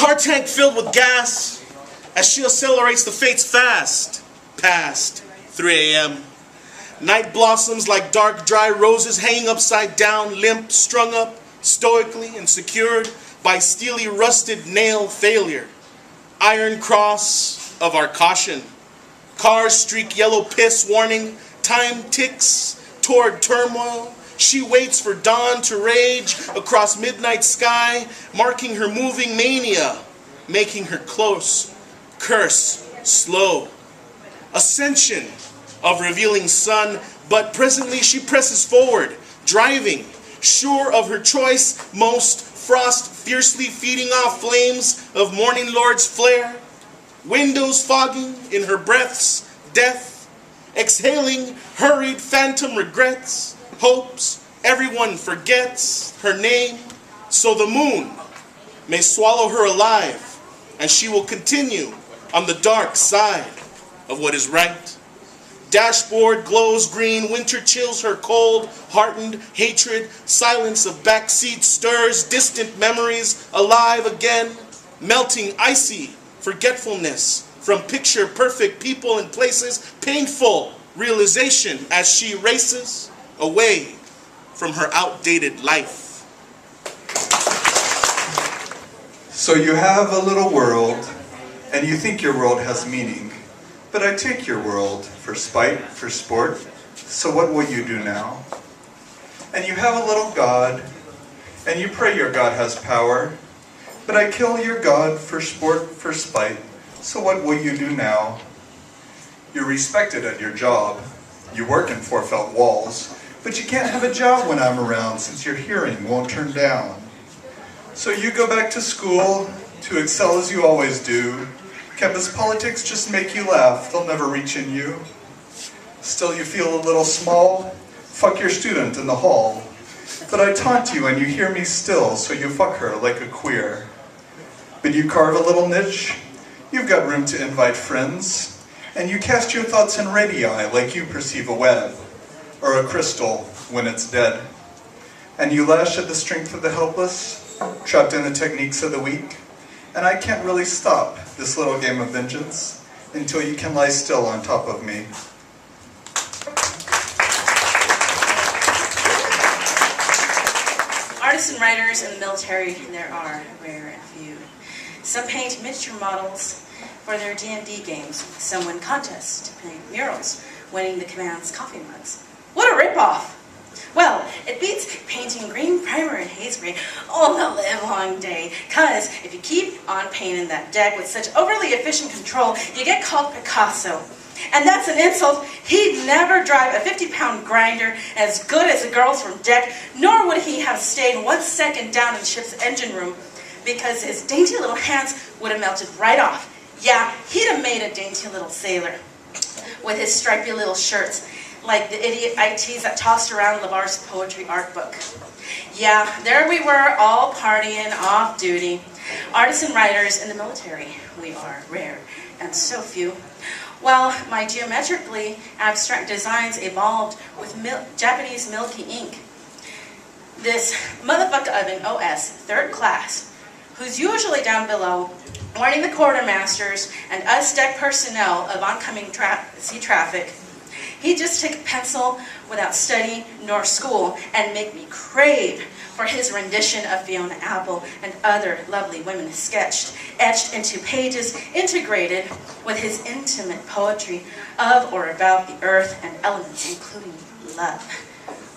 Car tank filled with gas as she accelerates the fates fast past 3 a.m. Night blossoms like dark, dry roses hanging upside down, limp, strung up, stoically and secured by steely, rusted nail failure. Iron cross of our caution. Cars streak yellow piss warning. Time ticks toward turmoil. She waits for dawn to rage across midnight sky, marking her moving mania, making her close, curse, slow. Ascension of revealing sun, but presently she presses forward, driving, sure of her choice, most frost fiercely feeding off flames of morning lord's flare. Windows fogging in her breath's death, exhaling hurried phantom regrets, hopes everyone forgets her name, so the moon may swallow her alive, and she will continue on the dark side of what is right. Dashboard glows green, winter chills her cold, heartened hatred, silence of backseat stirs distant memories alive again, melting icy forgetfulness from picture-perfect people and places, painful realization as she races away from her outdated life. So you have a little world, and you think your world has meaning. But I take your world for spite, for sport, so what will you do now? And you have a little God, and you pray your God has power. But I kill your God for sport, for spite, so what will you do now? You're respected at your job. You work in four felt walls, but you can't have a job when I'm around since your hearing won't turn down. So you go back to school to excel as you always do. Campus politics just make you laugh, they'll never reach in you. Still you feel a little small, fuck your student in the hall. But I taunt you and you hear me still, so you fuck her like a queer. But you carve a little niche, you've got room to invite friends, and you cast your thoughts in radii like you perceive a web, or a crystal when it's dead. And you lash at the strength of the helpless, trapped in the techniques of the weak. And I can't really stop this little game of vengeance until you can lie still on top of me. Artists and writers in the military, there are rare and few. Some paint miniature models for their D&D games. Some win contests to paint murals, winning the command's coffee mugs. What a ripoff! Well, it beats painting green primer and haze spray all the livelong day, cause if you keep on painting that deck with such overly efficient control, you get called Picasso. And that's an insult. He'd never drive a 50-pound grinder as good as the girls from deck, nor would he have stayed 1 second down in the ship's engine room, because his dainty little hands would have melted right off. Yeah, he'd have made a dainty little sailor with his stripy little shirts, like the idiot ITs that tossed around LeVar's poetry art book. Yeah, there we were, all partying, off duty. Artists and writers in the military, we are rare and so few. While my geometrically abstract designs evolved with Japanese milky ink, this motherfucker of an OS, third class, who's usually down below, warning the quartermasters and us deck personnel of oncoming sea traffic, he'd just take a pencil without study nor school and make me crave for his rendition of Fiona Apple and other lovely women sketched, etched into pages, integrated with his intimate poetry of or about the earth and elements, including love.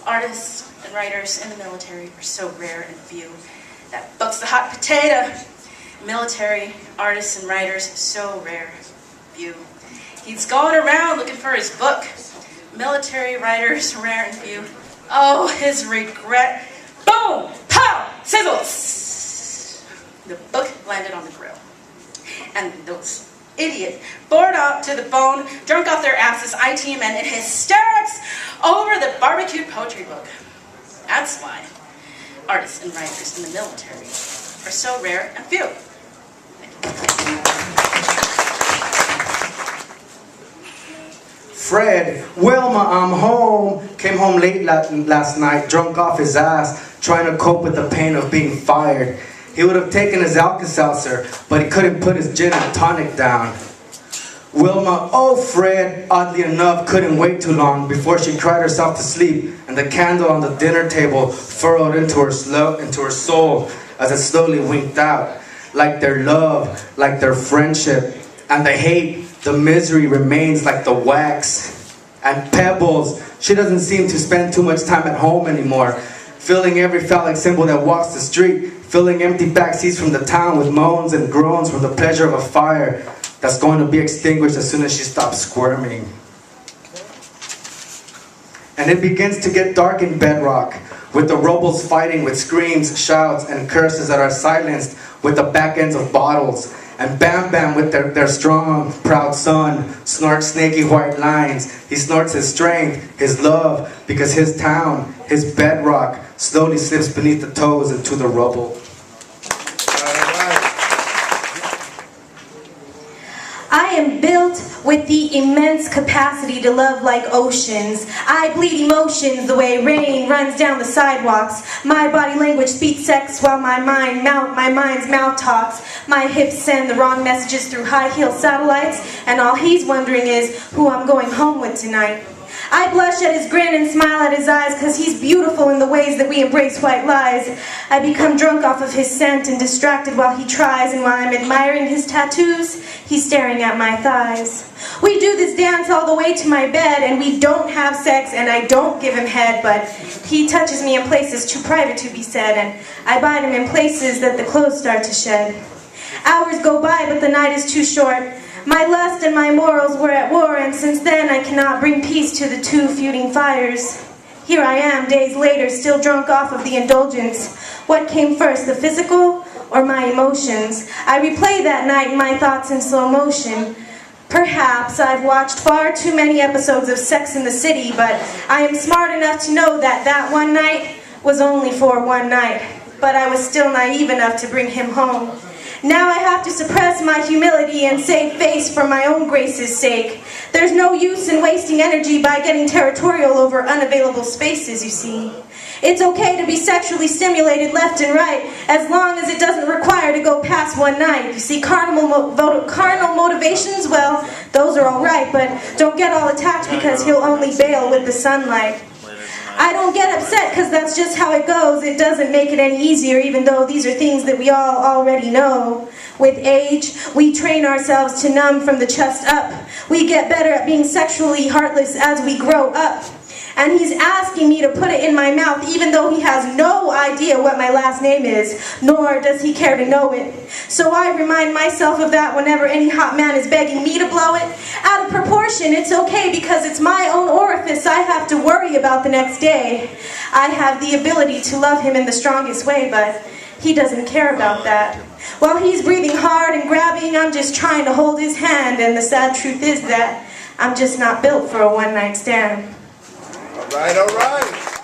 Artists and writers in the military are so rare and few. That book's the hot potato. Military artists and writers, so rare, few. He's going around looking for his book. Military writers, rare and few. Oh, his regret. Boom! Pow! Sizzles! The book landed on the grill. And those idiots, bored out to the bone, drunk off their asses, IT men in hysterics over the barbecued poetry book. That's why artists and writers in the military are so rare and few. Fred, Wilma, I'm home. Came home late last night, drunk off his ass, trying to cope with the pain of being fired. he would have taken his Alka-Seltzer, but he couldn't put his gin and tonic down. Wilma, oh Fred, oddly enough, couldn't wait too long before she cried herself to sleep, and the candle on the dinner table furrowed into her soul as it slowly winked out. Like their love, like their friendship, and the hate, the misery remains like the wax. And Pebbles, she doesn't seem to spend too much time at home anymore, filling every phallic symbol that walks the street, filling empty backseats from the town with moans and groans from the pleasure of a fire that's going to be extinguished as soon as she stops squirming. And it begins to get dark in Bedrock, with the robles fighting with screams, shouts, and curses that are silenced with the back ends of bottles. And Bam Bam with their strong, proud son snorts snaky white lines. He snorts his strength, his love, because his town, his Bedrock, slowly slips beneath the toes into the rubble. I am built with the immense capacity to love like oceans. I bleed emotions the way rain runs down the sidewalks. My body language speaks sex while my mind's mouth talks. My hips send the wrong messages through high-heel satellites, and all he's wondering is who I'm going home with tonight. I blush at his grin and smile at his eyes, cause he's beautiful in the ways that we embrace white lies. I become drunk off of his scent and distracted while he tries, and while I'm admiring his tattoos, he's staring at my thighs. We do this dance all the way to my bed, and we don't have sex, and I don't give him head, but he touches me in places too private to be said, and I bite him in places that the clothes start to shed. Hours go by, but the night is too short. My lust and my morals were at war, and since then I cannot bring peace to the two feuding fires. Here I am, days later, still drunk off of the indulgence. What came first, the physical or my emotions? I replay that night in my thoughts in slow motion. Perhaps I've watched far too many episodes of Sex and the City, but I am smart enough to know that that one night was only for one night. But I was still naive enough to bring him home. Now I have to suppress my humility and save face for my own grace's sake. There's no use in wasting energy by getting territorial over unavailable spaces, you see. It's okay to be sexually stimulated left and right, as long as it doesn't require to go past one night. You see, carnal motivations, well, those are all right, but don't get all attached because he'll only bail with the sunlight. I don't get upset because that's just how it goes. It doesn't make it any easier, even though these are things that we all already know. With age, we train ourselves to numb from the chest up. We get better at being sexually heartless as we grow up. And he's asking me to put it in my mouth even though he has no idea what my last name is, nor does he care to know it. So I remind myself of that whenever any hot man is begging me to blow it. Out of proportion, it's okay because it's my own orifice I have to worry about the next day. I have the ability to love him in the strongest way, but he doesn't care about that. While he's breathing hard and grabbing, I'm just trying to hold his hand, and the sad truth is that I'm just not built for a one-night stand. All right, all right.